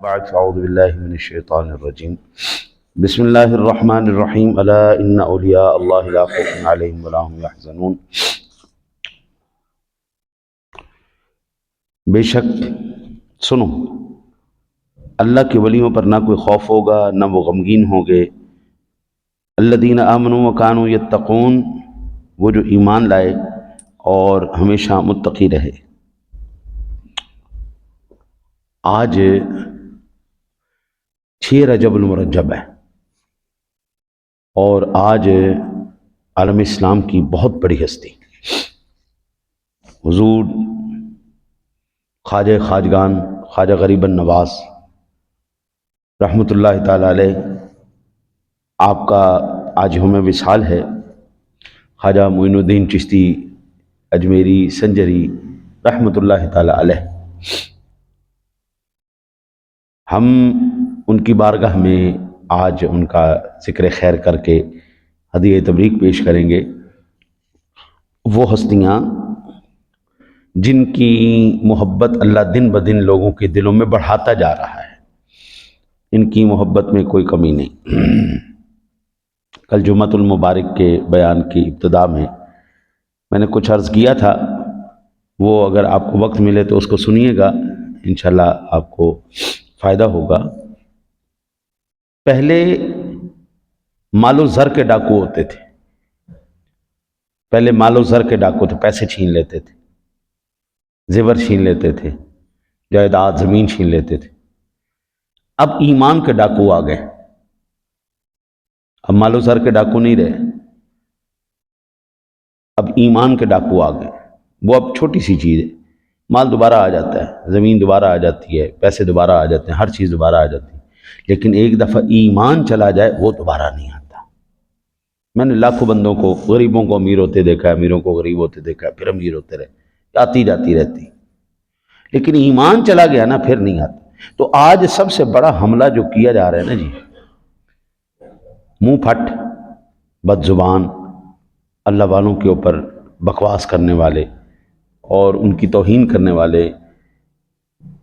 بعد اعوذ باللہ من الشیطان الرجیم بسم اللہ الرحمن الرحیم الا ان اولیاء اللہ لا خوف علیہم ولا هم یحزنون۔ بے شک سنو، اللہ کے ولیوں پر نہ کوئی خوف ہوگا نہ وہ غمگین ہوں گے۔ الذین آمنوا وکانوا یتقون، وہ جو ایمان لائے اور ہمیشہ متقی رہے۔ آج 6 رجب المرجب ہے اور آج عالم اسلام کی بہت بڑی ہستی حضور خواجہ خواجگان خواجہ غریب النواز رحمۃ اللہ تعالی علیہ، آپ کا آج یوم وصال ہے۔ خواجہ معین الدین چشتی اجمیری سنجری رحمۃ اللہ تعالی علیہ، ہم ان کی بارگاہ میں آج ان کا ذکر خیر کر کے ہدیہ تبریک پیش کریں گے۔ وہ ہستیاں جن کی محبت اللہ دن بدن لوگوں کے دلوں میں بڑھاتا جا رہا ہے، ان کی محبت میں کوئی کمی نہیں۔ کل جمعۃ المبارک کے بیان کی ابتدا میں نے کچھ عرض کیا تھا، وہ اگر آپ کو وقت ملے تو اس کو سنیے گا، انشاءاللہ آپ کو فائدہ ہوگا۔ پہلے مال و زر کے ڈاکو ہوتے تھے، پہلے مال و زر کے ڈاکو تھے، پیسے چھین لیتے تھے، زیور چھین لیتے تھے، جائیداد زمین چھین لیتے تھے۔ اب ایمان کے ڈاکو آ گئے، اب مال و زر کے ڈاکو نہیں رہے، اب ایمان کے ڈاکو آ گئے۔ وہ اب چھوٹی سی چیز ہے، مال دوبارہ آ جاتا ہے، زمین دوبارہ آ جاتی ہے، پیسے دوبارہ آ جاتے ہیں، ہر چیز دوبارہ آ جاتی ہے، لیکن ایک دفعہ ایمان چلا جائے وہ دوبارہ نہیں آتا۔ میں نے لاکھوں بندوں کو، غریبوں کو امیر ہوتے دیکھا ہے، امیروں کو غریب ہوتے دیکھا ہے، پھر امیر ہوتے رہے، آتی جاتی رہتی، لیکن ایمان چلا گیا نا پھر نہیں آتا۔ تو آج سب سے بڑا حملہ جو کیا جا رہا ہے نا جی، منہ پھٹ، بد زبان، اللہ والوں کے اوپر بکواس کرنے والے اور ان کی توہین کرنے والے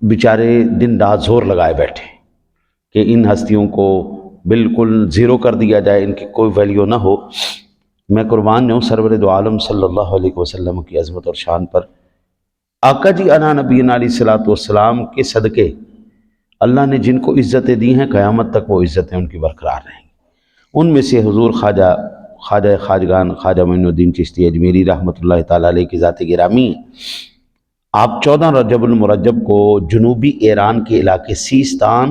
بیچارے دن رات زور لگائے بیٹھے کہ ان ہستیوں کو بالکل زیرو کر دیا جائے، ان کی کوئی ویلیو نہ ہو۔ میں قربان جاؤں سرور دو عالم صلی اللہ علیہ وسلم کی عظمت اور شان پر۔ آقا جی انا نبینا علیہ الصلوۃ والسلام کے صدقے اللہ نے جن کو عزتیں دی ہیں، قیامت تک وہ عزتیں ان کی برقرار رہیں گی۔ ان میں سے حضور خواجہ خواجگان خواجہ معین الدین چشتی اجمیری رحمۃ اللہ تعالی علیہ کی ذات گرامی ہیں۔ آپ 14 رجب المرجب کو جنوبی ایران کے علاقے سیستان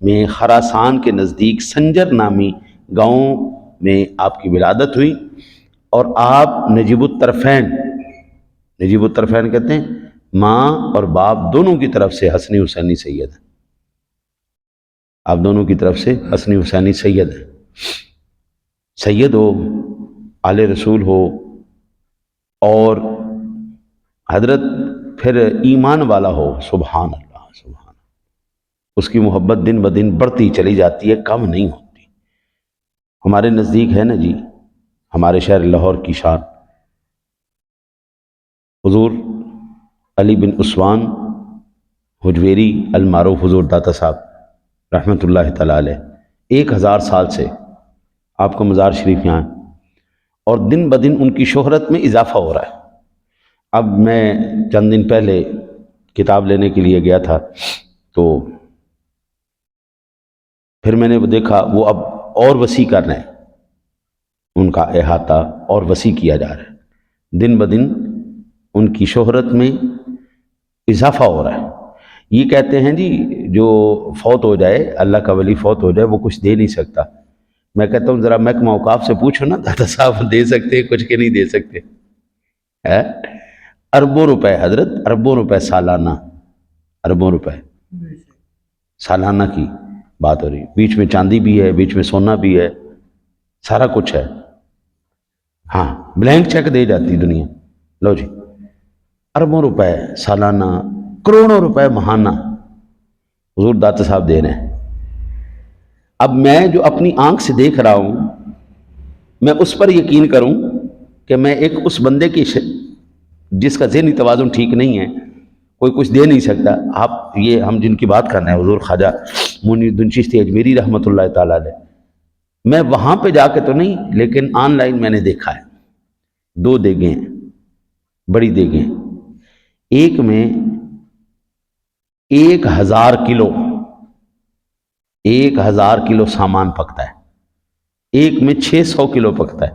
میں خراسان کے نزدیک سنجر نامی گاؤں میں آپ کی ولادت ہوئی، اور آپ نجیب الطرفین کہتے ہیں، ماں اور باپ دونوں کی طرف سے حسنی حسینی سید ہیں۔ آپ دونوں کی طرف سے حسنی حسینی سید ہیں، سید ہو، آل رسول ہو، اور حضرت پھر ایمان والا ہو۔ سبحان اللہ، سبحان اللہ، اس کی محبت دن بدن بڑھتی چلی جاتی ہے، کم نہیں ہوتی۔ ہمارے نزدیک ہے نا جی، ہمارے شہر لاہور کی شان حضور علی بن عثمان حجویری المعروف حضور داتا صاحب رحمۃ اللہ تعالی علیہ، 1000 سال سے آپ کا مزار شریف یہاں ہے، اور دن بدن ان کی شہرت میں اضافہ ہو رہا ہے۔ اب میں چند دن پہلے کتاب لینے کے لیے گیا تھا، تو پھر میں نے دیکھا وہ اب اور وسیع کر رہے ہیں، ان کا احاطہ اور وسیع کیا جا رہا ہے، دن بدن ان کی شہرت میں اضافہ ہو رہا ہے۔ یہ کہتے ہیں جی جو فوت ہو جائے، اللہ کا ولی فوت ہو جائے، وہ کچھ دے نہیں سکتا۔ میں کہتا ہوں ذرا محکمہ اوقاف سے پوچھو نا، داتا صاحب دے سکتے ہیں کچھ کہ نہیں دے سکتے؟ اربوں روپے حضرت، اربوں روپے سالانہ، اربوں روپے سالانہ کی بات ہو رہی ہے۔ بیچ میں چاندی بھی ہے، بیچ میں سونا بھی ہے، سارا کچھ ہے۔ ہاں، بلینک چیک دے جاتی دنیا، لو جی، اربوں روپے سالانہ، کروڑوں روپے ماہانہ حضور داتا صاحب دے رہے ہیں۔ اب میں جو اپنی آنکھ سے دیکھ رہا ہوں، میں اس پر یقین کروں کہ میں ایک اس بندے کی جس کا ذہنی توازن ٹھیک نہیں ہے، کوئی کچھ دے نہیں سکتا. آپ یہ ہم جن کی بات کر رہے ہیں حضور خواجہ معین الدین چشتی اجمیری رحمۃ اللہ تعالیٰ علیہ، میں وہاں پہ جا کے تو نہیں لیکن آن لائن میں نے دیکھا ہے. 2 دیگیں ہیں، بڑی دیگیں، ایک میں 1000 کلو سامان پکتا ہے، ایک میں 600 کلو پکتا ہے.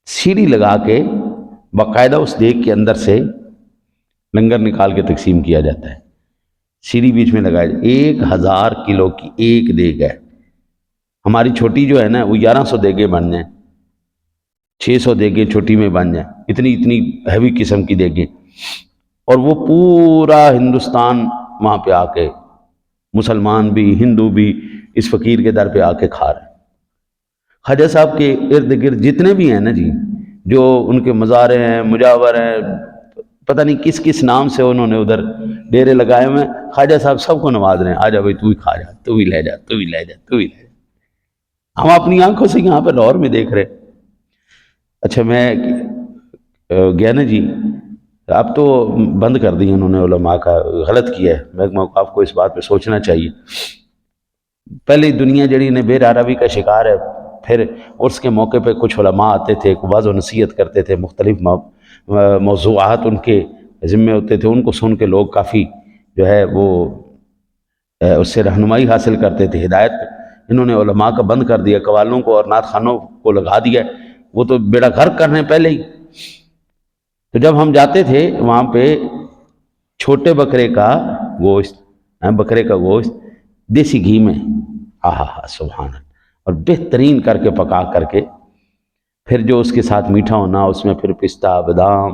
سیڑھی لگا کے باقاعدہ اس دیگ کے اندر سے لنگر نکال کے تقسیم کیا جاتا ہے. سیڑھی بیچ میں لگایا جاتا ہے. 1000 کلو کی ایک دیگ ہے. ہماری چھوٹی جو ہے نا وہ 1100 دیگیں بن جائیں، 600 دیگیں چھوٹی میں بن جائیں، اتنی ہیوی قسم کی دیگیں. اور وہ پورا ہندوستان وہاں پہ آ کے، مسلمان بھی ہندو بھی اس فقیر کے در پہ آ کے کھا رہے ہیں. خواجہ صاحب کے ارد گرد جتنے بھی ہیں نا جی، جو ان کے مزارے ہیں، مجاور ہیں، پتہ نہیں کس کس نام سے انہوں نے ادھر ڈیرے لگائے ہوئے ہیں، خواجہ صاحب سب کو نواز رہے ہیں. آ جا بھائی، تو ہی کھا جا، تو ہی لے جا، تو ہی لے جا، تو ہی لے جا. ہم اپنی آنکھوں سے یہاں پہ لاہور میں دیکھ رہے. اچھا میں گیا نا جی، اب تو بند کر دی انہوں نے علماء کا، غلط کیا ہے. میں آپ کو اس بات پہ سوچنا چاہیے. پہلے دنیا جڑی نے بے عربی کا شکار ہے، پھر عرس کے موقع پہ کچھ علماء آتے تھے، وعظ و نصیحت کرتے تھے، مختلف موضوعات ان کے ذمے ہوتے تھے، ان کو سن کے لوگ کافی جو ہے وہ اس سے رہنمائی حاصل کرتے تھے، ہدایت. انہوں نے علماء کا بند کر دیا، قوالوں کو اور نعت خوانوں کو لگا دیا. وہ تو بیڑا غرق کرنے پہلے ہی. تو جب ہم جاتے تھے وہاں پہ چھوٹے بکرے کا گوشت دیسی گھی میں، سبحان اللہ، اور بہترین کر کے پکا کر کے، پھر جو اس کے ساتھ میٹھا ہونا، اس میں پھر پستہ بادام،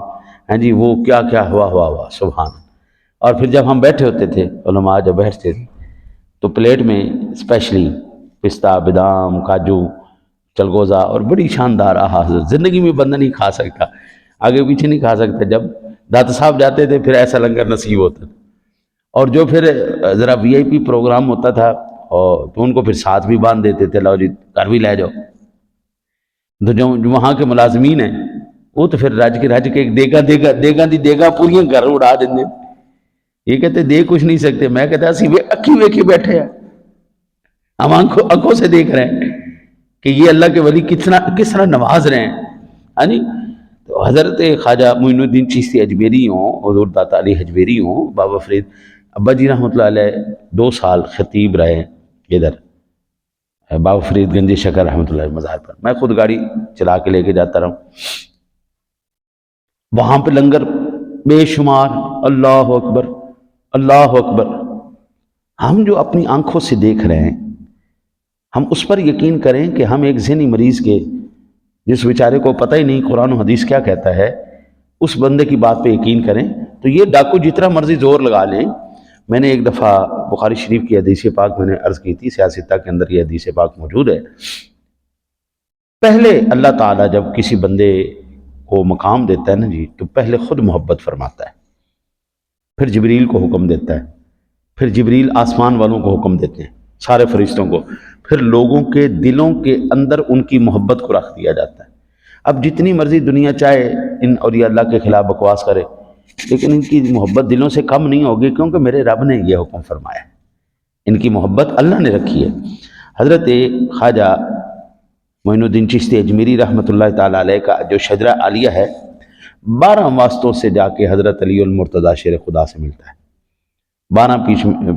ہاں جی وہ کیا کیا ہوا سبحان اللہ. اور پھر جب ہم بیٹھے ہوتے تھے، علماء جب بیٹھتے تھے تو پلیٹ میں اسپیشلی پستہ بادام کاجو چلگوزہ، اور بڑی شاندار، زندگی میں بندہ نہیں کھا سکتا، آگے پیچھے نہیں کھا سکتا. جب داتا صاحب جاتے تھے پھر ایسا لنگر نصیب ہوتا تھا. اور جو پھر ذرا وی آئی پی پروگرام ہوتا تھا اور تو ان کو پھر ساتھ بھی باندھ دیتے تھے، لاؤ جی گھر بھی لے جاؤ. تو جو وہاں کے ملازمین ہیں وہ تو پھر رج کے دیگا پوریاں گھر اڑا دیں. یہ کہتے دے کچھ نہیں سکتے. میں کہتا اسی اکھی ویکھی بیٹھے ہیں، ہم آنکھوں سے دیکھ رہے ہیں کہ یہ اللہ کے ولی کس طرح نواز رہے ہیں. ہاں جی. تو حضرت خواجہ معین الدین چشتی اجمیری ہوں، حضور داتا علی حجویری ہوں، بابا فرید ابا جی رحمۃ اللہ علیہ 2 سال خطیب رہے ادھر بابا فرید گنج شکر رحمۃ اللہ علیہ مزار پر. میں خود گاڑی چلا کے لے کے جاتا رہا ہوں. وہاں پہ لنگر بے شمار، اللہ اکبر اللہ اکبر. ہم جو اپنی آنکھوں سے دیکھ رہے ہیں، ہم اس پر یقین کریں کہ ہم ایک ذہنی مریض کے، جس بیچارے کو پتہ ہی نہیں قرآن و حدیث کیا کہتا ہے، اس بندے کی بات پہ یقین کریں. تو یہ ڈاکو جتنا مرضی زور لگا لیں. میں نے ایک دفعہ بخاری شریف کی حدیث پاک میں نے عرض کی تھی، سیاستہ کے اندر یہ حدیث پاک موجود ہے. پہلے اللہ تعالیٰ جب کسی بندے کو مقام دیتا ہے نا جی، تو پہلے خود محبت فرماتا ہے، پھر جبریل کو حکم دیتا ہے، پھر جبریل آسمان والوں کو حکم دیتے ہیں، سارے فرشتوں کو، پھر لوگوں کے دلوں کے اندر ان کی محبت کو رکھ دیا جاتا ہے. اب جتنی مرضی دنیا چاہے ان اولیاء اللہ کے خلاف بکواس کرے، لیکن ان کی محبت دلوں سے کم نہیں ہوگی، کیونکہ میرے رب نے یہ حکم فرمایا ہے. ان کی محبت اللہ نے رکھی ہے. حضرت خواجہ معین الدین چشتی اجمیری رحمۃ اللہ تعالیٰ علیہ کا جو شجرہ عالیہ ہے، 12 واسطوں سے جا کے حضرت علی المرتضیٰ شیر خدا سے ملتا ہے. 12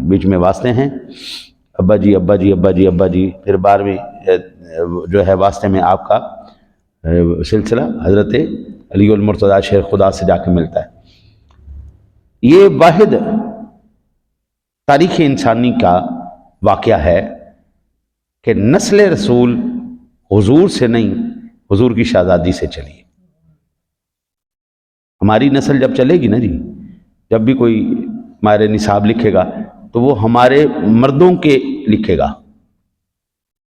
بیچ میں واسطے ہیں، ابا جی ابا جی ابا جی ابا جی. پھر 12ویں جو ہے واسطے میں آپ کا سلسلہ حضرت علی المرتضیٰ شیر خدا سے جا کے ملتا ہے. یہ واحد تاریخ انسانی کا واقعہ ہے کہ نسل رسول حضور سے نہیں، حضور کی شہزادی سے چلی. ہماری نسل جب چلے گی نا جی، جب بھی کوئی ہمارے نصاب لکھے گا تو وہ ہمارے مردوں کے لکھے گا،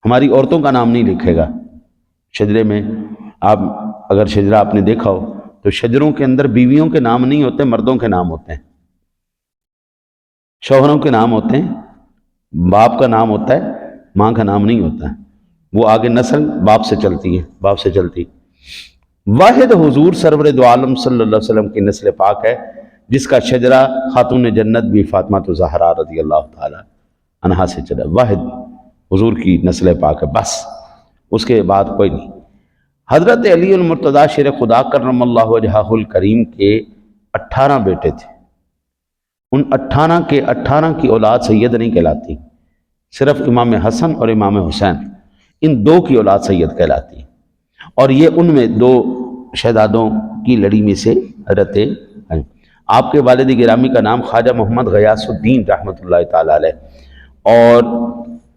ہماری عورتوں کا نام نہیں لکھے گا. شجرے میں آپ اگر شجرہ آپ نے دیکھا ہو تو شجروں کے اندر بیویوں کے نام نہیں ہوتے، مردوں کے نام ہوتے ہیں، شوہروں کے نام ہوتے ہیں، باپ کا نام ہوتا ہے، ماں کا نام نہیں ہوتا ہے. وہ آگے نسل باپ سے چلتی ہے، باپ سے چلتی. واحد حضور سرور دو عالم صلی اللہ علیہ وسلم کی نسل پاک ہے جس کا شجرہ خاتون جنت بھی فاطمہ زہرا رضی اللہ تعالی عنہا سے چلا، واحد حضور کی نسل پاک ہے، بس اس کے بعد کوئی نہیں۔ حضرت علی المرتضیٰ شیر خدا کرم اللہ وجہہ الکریم کے 18 بیٹے تھے، ان 18 کی اولاد سید نہیں کہلاتی، صرف امام حسن اور امام حسین ان 2 کی اولاد سید کہلاتی ہے، اور یہ ان میں 2 شہزادوں کی لڑی میں سے حضرت ہیں۔ آپ کے والد گرامی کا نام خواجہ محمد غیاث الدین رحمۃ اللہ تعالی علیہ، اور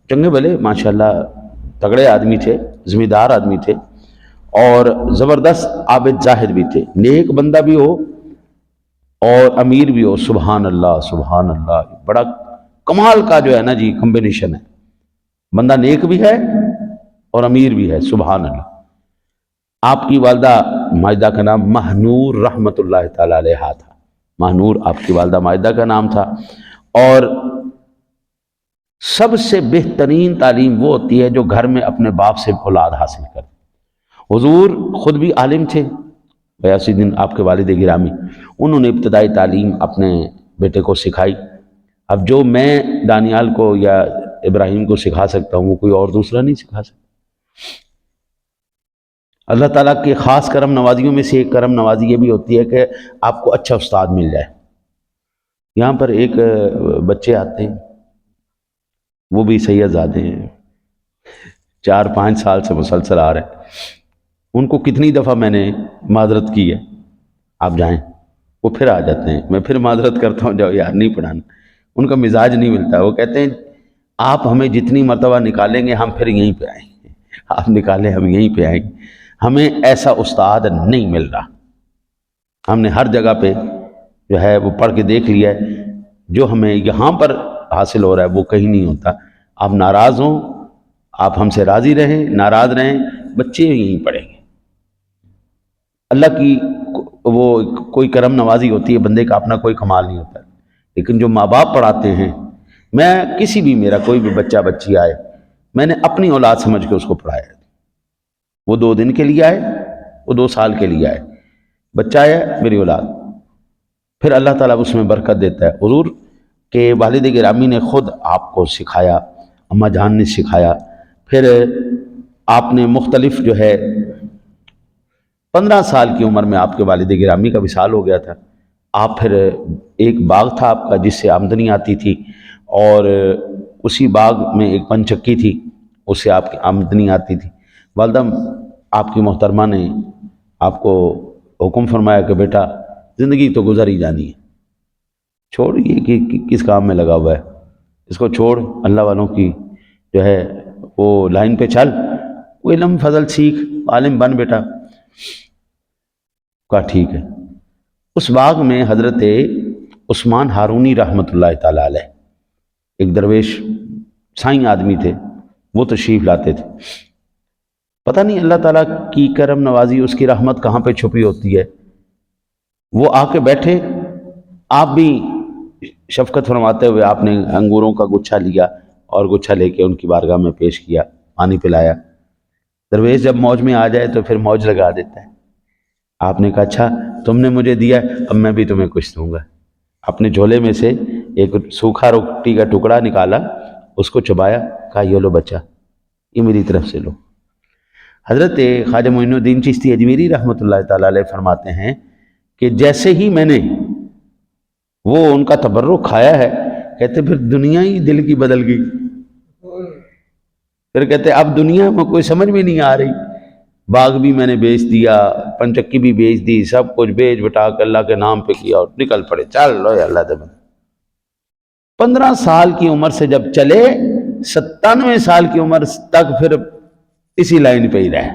چنگے بھلے ماشاءاللہ تگڑے آدمی تھے، ذمہ دار آدمی تھے، اور زبردست عابد زاہد بھی تھے، نیک بندہ بھی ہو اور امیر بھی ہو، سبحان اللہ سبحان اللہ، بڑا کمال کا جو ہے نا جی کمبینیشن ہے، بندہ نیک بھی ہے اور امیر بھی ہے، سبحان اللہ۔ آپ کی والدہ ماجدہ کا نام مہنور رحمۃ اللہ تعالی علیہ تھا، مہنور آپ کی والدہ ماجدہ کا نام تھا، اور سب سے بہترین تعلیم وہ ہوتی ہے جو گھر میں اپنے باپ سے اولاد حاصل کرے۔ حضور خود بھی عالم تھے، غیاث الدین آپ کے والد گرامی، انہوں نے ابتدائی تعلیم اپنے بیٹے کو سکھائی۔ اب جو میں دانیال کو یا ابراہیم کو سکھا سکتا ہوں وہ کوئی اور دوسرا نہیں سکھا سکتا۔ اللہ تعالیٰ کے خاص کرم نوازیوں میں سے ایک کرم نوازی یہ بھی ہوتی ہے کہ آپ کو اچھا استاد مل جائے۔ یہاں پر ایک بچے آتے ہیں، وہ بھی سید زادے ہیں، 4-5 سال سے مسلسل آ رہے ہیں، ان کو کتنی دفعہ میں نے معذرت کی ہے آپ جائیں، وہ پھر آ جاتے ہیں، میں پھر معذرت کرتا ہوں جاؤ یار نہیں پڑھانا، ان کا مزاج نہیں ملتا، وہ کہتے ہیں آپ ہمیں جتنی مرتبہ نکالیں گے ہم پھر یہیں پہ آئیں گے، آپ نکالیں ہم یہیں پہ آئیں گے، ہمیں ایسا استاد نہیں مل رہا، ہم نے ہر جگہ پہ جو ہے وہ پڑھ کے دیکھ لیا ہے، جو ہمیں یہاں پر حاصل ہو رہا ہے وہ کہیں نہیں ہوتا، آپ ناراض ہوں، آپ ہم سے راضی رہیں، ناراض رہیں، بچے یہیں پڑھیں گے۔ اللہ کی وہ کوئی کرم نوازی ہوتی ہے، بندے کا اپنا کوئی کمال نہیں ہوتا، لیکن جو ماں باپ پڑھاتے ہیں، میں کسی بھی میرا کوئی بھی بچہ بچی آئے، میں نے اپنی اولاد سمجھ کے اس کو پڑھایا، وہ 2 دن کے لیے آئے، وہ 2 سال کے لیے آئے، بچہ ہے میری اولاد، پھر اللہ تعالیٰ اس میں برکت دیتا ہے۔ حضور کے والد گرامی نے خود آپ کو سکھایا، اماں جان نے سکھایا، پھر آپ نے مختلف جو ہے 15 سال کی عمر میں آپ کے والد گرامی کا وصال ہو گیا تھا، آپ پھر ایک باغ تھا آپ کا جس سے آمدنی آتی تھی، اور اسی باغ میں ایک پنچکی تھی، اس سے آپ کی آمدنی آتی تھی۔ والدہ آپ کی محترمہ نے آپ کو حکم فرمایا کہ بیٹا زندگی تو گزر ہی جانی ہے، چھوڑ یہ کہ کس کام میں لگا ہوا ہے، اس کو چھوڑ، اللہ والوں کی جو ہے وہ لائن پہ چل، وہ علم فضل سیکھ، عالم بن بیٹا۔ کہا ٹھیک ہے۔ اس باغ میں حضرت عثمان ہارونی رحمۃ اللہ تعالی علیہ، ایک درویش سائیں آدمی تھے، وہ تشریف لاتے تھے، پتہ نہیں اللہ تعالیٰ کی کرم نوازی، اس کی رحمت کہاں پہ چھپی ہوتی ہے، وہ آ کے بیٹھے، آپ بھی شفقت فرماتے ہوئے آپ نے انگوروں کا گچھا لیا اور گچھا لے کے ان کی بارگاہ میں پیش کیا، پانی پلایا۔ درویش جب موج میں آ جائے تو پھر موج لگا دیتا ہے۔ آپ نے کہا اچھا تم نے مجھے دیا، اب میں بھی تمہیں کچھ دوں گا۔ اپنے جھولے میں سے ایک سوکھا روٹی کا ٹکڑا نکالا، اس کو چبایا، کہا یہ لو بچہ، یہ میری طرف سے لو۔ حضرت خواجہ معین الدین چشتی اجمیری رحمۃ اللہ تعالی علیہ فرماتے ہیں کہ جیسے ہی میں نے وہ ان کا تبرک کھایا ہے، کہتے پھر دنیا ہی دل کی بدل گئی، پھر کہتے اب دنیا میں کوئی سمجھ میں نہیں آ رہی، باغ بھی میں نے بیچ دیا، پنچکی بھی بیچ دی، سب کچھ بیچ بٹا کے اللہ کے نام پہ کیا اور نکل پڑے، چل لو اللہ دے بندے۔ 15 سال کی عمر سے جب چلے 97 سال کی عمر تک پھر اسی لائن پہ ہی رہے،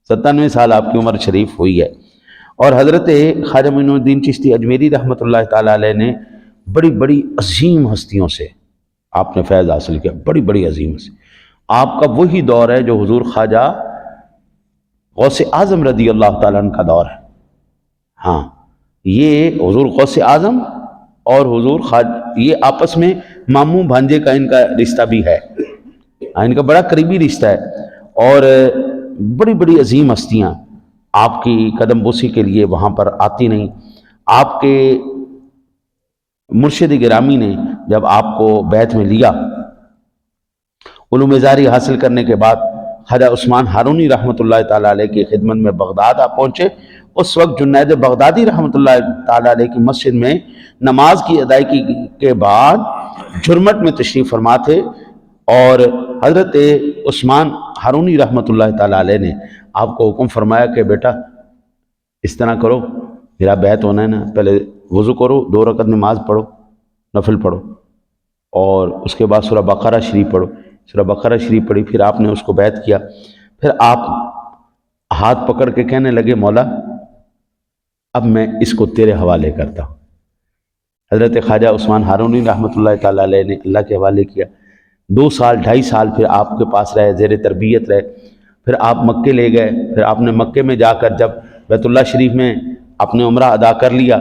97 سال آپ کی عمر شریف ہوئی ہے۔ اور حضرت خواجہ معین الدین چشتی اجمیری رحمۃ اللہ تعالی علیہ نے بڑی بڑی عظیم ہستیوں سے آپ نے فیض حاصل کیا، بڑی بڑی عظیم ہستی۔ آپ کا وہی دور ہے جو حضور خواجہ غوث اعظم رضی اللہ تعالیٰ عنہ کا دور ہے۔ ہاں یہ حضور غوث اعظم اور حضور خواجہ یہ آپس میں ماموں بھانجے کا ان کا رشتہ بھی ہے، ان کا بڑا قریبی رشتہ ہے، اور بڑی بڑی عظیم ہستیاں آپ کی قدم بوسی کے لیے وہاں پر آتی نہیں۔ آپ کے مرشد گرامی نے جب آپ کو بیعت میں لیا، علوم زاری حاصل کرنے کے بعد خواجہ عثمان ہارونی رحمۃ اللہ تعالیٰ علیہ کی خدمت میں بغداد آپ پہنچے۔ اس وقت جنید بغدادی رحمۃ اللہ تعالیٰ علیہ کی مسجد میں نماز کی ادائیگی کے بعد جھرمٹ میں تشریف فرما تھے، اور حضرت عثمان ہارونی رحمۃ اللہ تعالیٰ علیہ نے آپ کو حکم فرمایا کہ بیٹا اس طرح کرو، میرا بیعت ہونا ہے نا، پہلے وضو کرو، 2 رکعت نماز پڑھو، نفل پڑھو، اور اس کے بعد سورہ بقرہ شریف پڑھو۔ سورہ بقرہ شریف پڑھی، پھر آپ نے اس کو بیعت کیا۔ پھر آپ ہاتھ پکڑ کے کہنے لگے مولا اب میں اس کو تیرے حوالے کرتا ہوں۔ حضرت خواجہ عثمان ہارونی رحمۃ اللہ تعالیٰ علیہ نے اللہ کے حوالے کیا۔ 2 سال 2.5 سال پھر آپ کے پاس رہے، زیر تربیت رہے۔ پھر آپ مکے لے گئے، پھر آپ نے مکے میں جا کر جب بیت اللہ شریف میں آپ نے عمرہ ادا کر لیا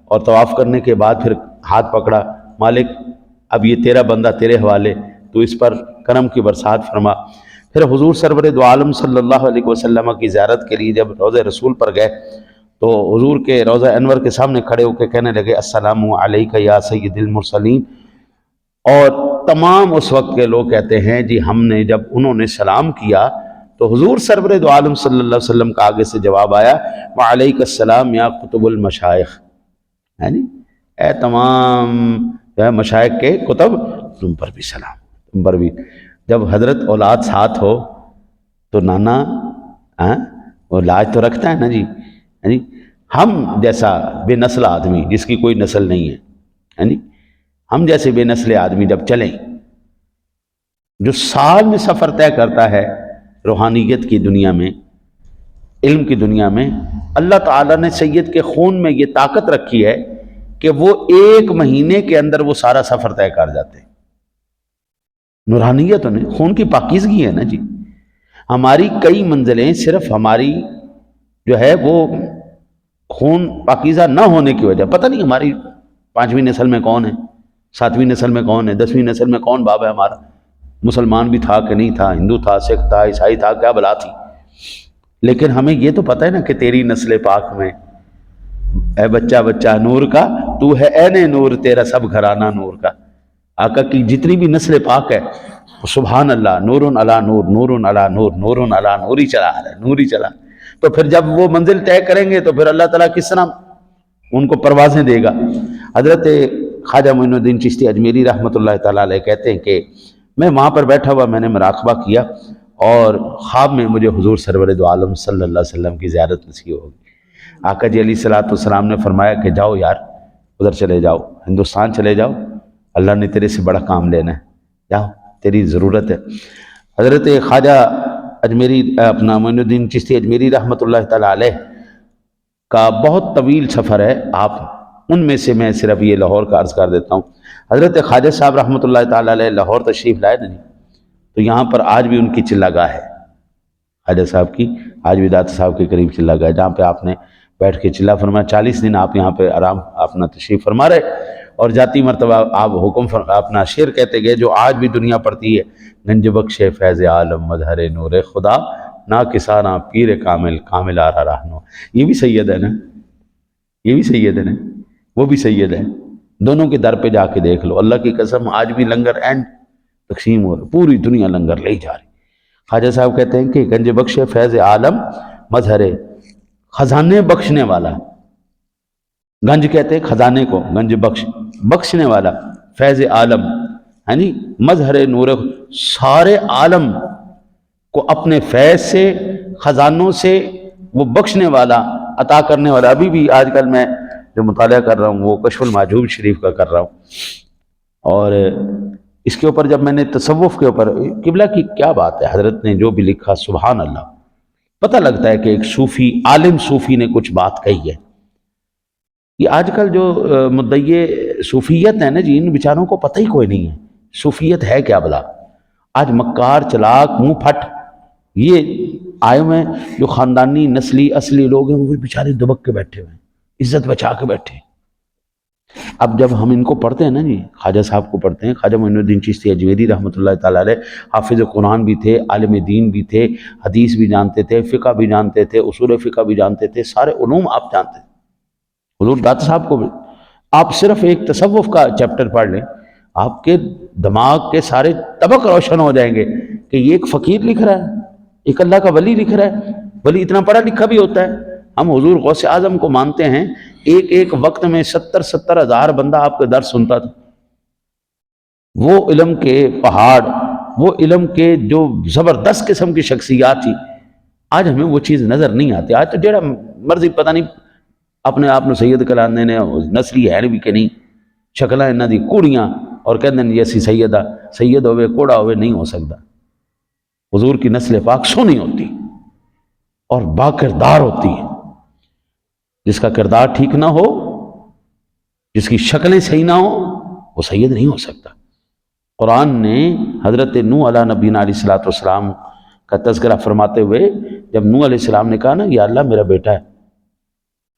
اور طواف کرنے کے بعد پھر ہاتھ پکڑا، مالک اب یہ تیرا بندہ تیرے حوالے، تو اس پر کرم کی برسات فرما۔ پھر حضور سرور دو عالم صلی اللہ علیہ وسلم کی زیارت کے لیے جب روضہ رسول پر گئے تو حضور کے روضہ انور کے سامنے کھڑے ہو کے کہنے لگے السلام علیک یا سید المرسلین، اور تمام اس وقت کے لوگ کہتے ہیں جی ہم نے جب انہوں نے سلام کیا تو حضور سرور دو عالم صلی اللہ علیہ وسلم کا آگے سے جواب آیا وعلیک السلام یا قطب المشائخ، یعنی اے تمام مشائخ کے کتب تم پر بھی سلام، تم پر بھی۔ جب حضرت اولاد ساتھ ہو تو نانا وہ لاج تو رکھتا ہے نا جی، یعنی ہم جیسا بے نسل آدمی جس کی کوئی نسل نہیں ہے، یعنی ہم جیسے بے نسل آدمی جب چلیں، جو سال میں سفر طے کرتا ہے روحانیت کی دنیا میں، علم کی دنیا میں، اللہ تعالیٰ نے سید کے خون میں یہ طاقت رکھی ہے کہ وہ 1 مہینے کے اندر وہ سارا سفر طے کر جاتے ہیں۔ نورانیت انہیں خون کی پاکیزگی ہے نا جی۔ ہماری کئی منزلیں صرف ہماری جو ہے وہ خون پاکیزہ نہ ہونے کی وجہ، پتہ نہیں ہماری 5ویں نسل میں کون ہے، 7ویں نسل میں کون ہے، 10ویں نسل میں کون باب ہے ہمارا، مسلمان بھی تھا کہ نہیں تھا، ہندو تھا، سکھ تھا، عیسائی تھا، کیا بلا تھی، لیکن ہمیں یہ تو پتہ ہے نا کہ تیری نسل پاک میں اے بچہ بچہ نور کا تو ہے عین نور، تیرا سب گھرانہ نور کا۔ آقا کی جتنی بھی نسل پاک ہے سبحان اللہ، نور علی نور، نور علی نور، نور علی نور ہی چلا رہا ہے، نور ہی چلا۔ تو پھر جب وہ منزل طے کریں گے تو پھر اللہ تعالیٰ کس طرح ان کو پروازیں دے گا۔ حضرت خواجہ معین الدین چشتی اجمیری رحمۃ اللہ تعالیٰ علیہ کہتے ہیں کہ میں وہاں پر بیٹھا ہوا میں نے مراقبہ کیا اور خواب میں مجھے حضور سرور دو عالم صلی اللہ علیہ وسلم کی زیارت نصیب ہوگی۔ آقا جی علیہ السلام نے فرمایا کہ جاؤ یار ادھر چلے جاؤ، ہندوستان چلے جاؤ، اللہ نے تیرے سے بڑا کام لینا ہے، جاؤ تیری ضرورت ہے۔ حضرت خواجہ اجمیری اپنا معین الدین چشتی اجمیری رحمۃ اللہ تعالیٰ علیہ کا بہت طویل سفر ہے، آپ ان میں سے میں صرف یہ لاہور کا عرض کر دیتا ہوں۔ حضرت خواجہ صاحب رحمۃ اللہ تعالیٰ علیہ لاہور تشریف لائے نہیں تو یہاں پر آج بھی ان کی چلہ گاہ ہے، خواجہ صاحب کی آج بھی داتا صاحب کے قریب چلہ گاہ ہے جہاں پہ آپ نے بیٹھ کے چلہ فرمایا۔ 40 دن آپ یہاں پہ آرام اپنا تشریف فرما رہے، اور جاتی مرتبہ آپ حکم اپنا شعر کہتے گئے جو آج بھی دنیا پڑھتی ہے، گنج بخش فیض عالم مظہر نور خدا، نا کسانا پیر کامل کامل آرا رہنو۔ یہ بھی سید ہے نا، یہ بھی سید ہے نا، وہ بھی سید ہے، دونوں کے در پہ جا کے دیکھ لو، اللہ کی قسم آج بھی لنگر اینڈ تقسیم ہو رہا، پوری دنیا لنگر لے جا رہی۔ خواجہ صاحب کہتے ہیں کہ گنج بخش فیض عالم مظہر، خزانے بخشنے والا، گنج کہتے ہیں خزانے کو، گنج بخشنے والا، فیض عالم یعنی مظہر نور، سارے عالم کو اپنے فیض سے خزانوں سے وہ بخشنے والا عطا کرنے والا۔ ابھی بھی آج کل میں جو مطالعہ کر رہا ہوں وہ کشف المحجوب شریف کا کر رہا ہوں، اور اس کے اوپر جب میں نے تصوف کے اوپر قبلہ کی کیا بات ہے، حضرت نے جو بھی لکھا سبحان اللہ، پتہ لگتا ہے کہ ایک صوفی عالم صوفی نے کچھ بات کہی ہے۔ یہ آج کل جو مدعی صوفیت ہے نا جی، ان بیچاروں کو پتہ ہی کوئی نہیں ہے صوفیت ہے کیا بلا۔ آج مکار چلاک منہ پھٹ یہ آئے ہوئے ہیں جو خاندانی نسلی اصلی لوگ ہیں، وہ بیچارے دبک کے بیٹھے ہوئے ہیں، عزت بچا کے بیٹھے ہیں۔ اب جب ہم ان کو پڑھتے ہیں نا جی، خواجہ صاحب کو پڑھتے ہیں، خواجہ معین الدین چشتی اجمیری رحمۃ اللہ تعالیٰ علیہ حافظ قرآن بھی تھے، عالم دین بھی تھے، حدیث بھی جانتے تھے، فقہ بھی جانتے تھے، اصول فقہ بھی جانتے تھے، سارے علوم آپ جانتے تھے۔ حضور داتا صاحب کو بھی آپ صرف ایک تصوف کا چیپٹر پڑھ لیں، آپ کے دماغ کے سارے طبق روشن ہو جائیں گے کہ یہ ایک فقیر لکھ رہا ہے، ایک اللہ کا ولی لکھ رہا ہے، ولی اتنا پڑھا لکھا بھی ہوتا ہے۔ ہم حضور غوث اعظم کو مانتے ہیں، ایک وقت میں 70 ہزار بندہ آپ کے درس سنتا تھا۔ وہ علم کے پہاڑ، وہ علم کے جو زبردست قسم کی شخصیات تھی، آج ہمیں وہ چیز نظر نہیں آتی۔ آج تو جڑا مرضی پتہ نہیں اپنے آپ نے سید کلاندے نے، نسلی ہے بھی کہ نہیں، شکلیں انہاں دی کوڑیاں، اور کہندے ہیں جیسی سیدہ، سید ہوئے کوڑا ہوئے نہیں ہو سکتا۔ حضور کی نسل پاک سونی ہوتی اور با کردار ہوتی ہے۔ جس کا کردار ٹھیک نہ ہو، جس کی شکلیں صحیح نہ ہو، وہ سید نہیں ہو سکتا۔ قرآن نے حضرت نوح علیہ نبینا علیہ الصلوۃ والسلام کا تذکرہ فرماتے ہوئے، جب نوح علیہ السلام نے کہا نا یا اللہ میرا بیٹا ہے،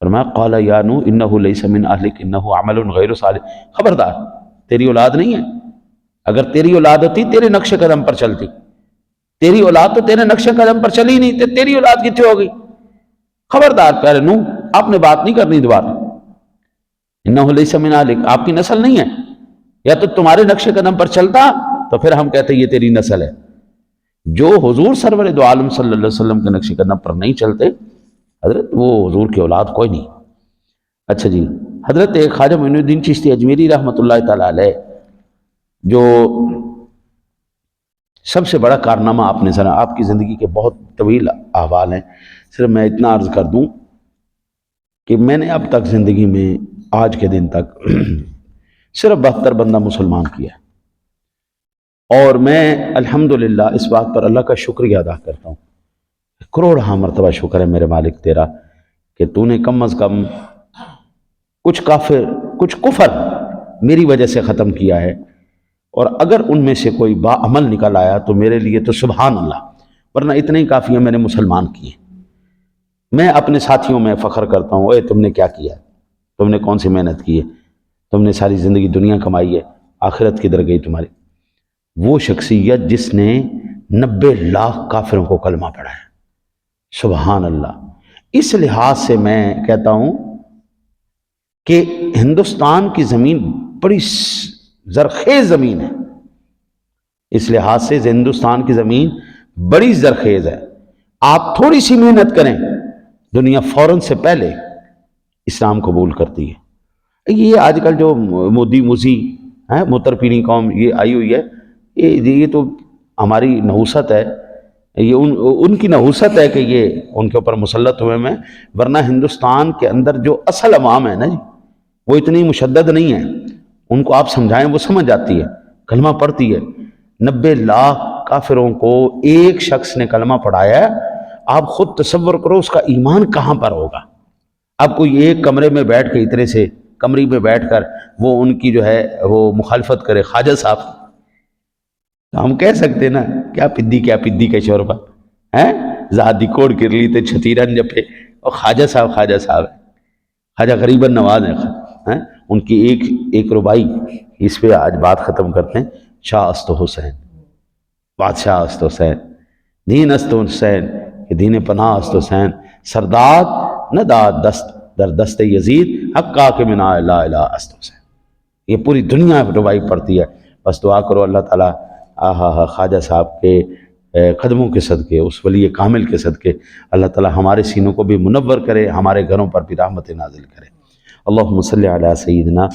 فرمایا قال یا نوح انہ لیس من اہلک انہ عمل غیر صالح، خبردار تیری اولاد نہیں ہے۔ اگر تیری اولاد ہوتی تیرے نقش قدم پر چلتی، تیری اولاد تو تیرے نقش قدم پر چلی نہیں، تو تیری اولاد کتنے ہوگی؟ خبردار پیارے نوح، آپ نے بات نہیں کرنی دوبارہ۔ انہ لیس من اہلک، آپ کی نسل نہیں ہے، یا تو تمہارے نقش قدم پر چلتا تو پھر ہم کہتے یہ تیری نسل ہے۔ جو حضور سرور دو عالم صلی اللہ علیہ وسلم کے نقش قدم پر نہیں چلتے حضرت، وہ حضور کی اولاد کوئی نہیں۔ اچھا جی، حضرت خواجہ معین الدین چشتی اجمیری رحمۃ اللہ تعالیٰ علیہ، جو سب سے بڑا کارنامہ آپ نے سنا، آپ کی زندگی کے بہت طویل احوال ہیں، صرف میں اتنا عرض کر دوں کہ میں نے اب تک زندگی میں آج کے دن تک صرف 72 بندہ مسلمان کیا ہے، اور میں الحمدللہ اس بات پر اللہ کا شکریہ ادا کرتا ہوں، کروڑہ مرتبہ شکر ہے میرے مالک تیرا کہ تو نے کم از کم کچھ کافر، کچھ کفر میری وجہ سے ختم کیا ہے، اور اگر ان میں سے کوئی با عمل نکل آیا تو میرے لیے تو سبحان اللہ، ورنہ اتنے ہی کافی ہیں میں نے مسلمان کیے۔ میں اپنے ساتھیوں میں فخر کرتا ہوں، اے تم نے کیا کیا ہے، تم نے کون سی محنت کی ہے، تم نے ساری زندگی دنیا کمائی ہے، آخرت کدھر گئی تمہاری؟ وہ شخصیت جس نے 90 لاکھ کافروں کو کلمہ پڑھا ہے، سبحان اللہ۔ اس لحاظ سے میں کہتا ہوں کہ ہندوستان کی زمین بڑی زرخیز زمین ہے، اس لحاظ سے ہندوستان کی زمین بڑی زرخیز ہے۔ آپ تھوڑی سی محنت کریں، دنیا فوراً سے پہلے اسلام قبول کرتی ہے۔ یہ آج کل جو مودی موزی ہیں، موتر پینی قوم یہ آئی ہوئی ہے، یہ تو ہماری نحوست ہے، یہ ان کی نحوست ہے کہ یہ ان کے اوپر مسلط ہوئے میں، ورنہ ہندوستان کے اندر جو اصل عوام ہے نا جی، وہ اتنی مشدد نہیں ہے، ان کو آپ سمجھائیں وہ سمجھ جاتی ہے، کلمہ پڑھتی ہے۔ 90 لاکھ کافروں کو ایک شخص نے کلمہ پڑھایا ہے، آپ خود تصور کرو اس کا ایمان کہاں پر ہوگا۔ اب کوئی ایک کمرے میں بیٹھ کے اتنے سے کمرے میں بیٹھ کر وہ ان کی جو ہے وہ مخالفت کرے، خواجہ صاحب، تو ہم کہہ سکتے نا کیا پدی کا شوربہ ہے، زادی کوڑ کر لی تے چھتیرن جپے، اور خواجہ صاحب ہے، خواجہ غریب نواز ہیں، ان کی ایک ربائی، اس پہ آج بات ختم کرتے ہیں۔ شاہ است حسین، بادشاہ است حسین، دین است حسین کہ دین پناہ است حسین، سرداد نہ داد دست در دست یزید، حقا کہ منا لا الہ است حسین۔ یہ پوری دنیا ربائی پڑھتی ہے۔ بس دعا کرو اللہ تعالیٰ خواجہ صاحب کے قدموں کے صدقے، اس ولی کامل کے صدقے اللہ تعالیٰ ہمارے سینوں کو بھی منور کرے، ہمارے گھروں پر بھی رحمت نازل کرے۔ اللہم صلی علی سیدنا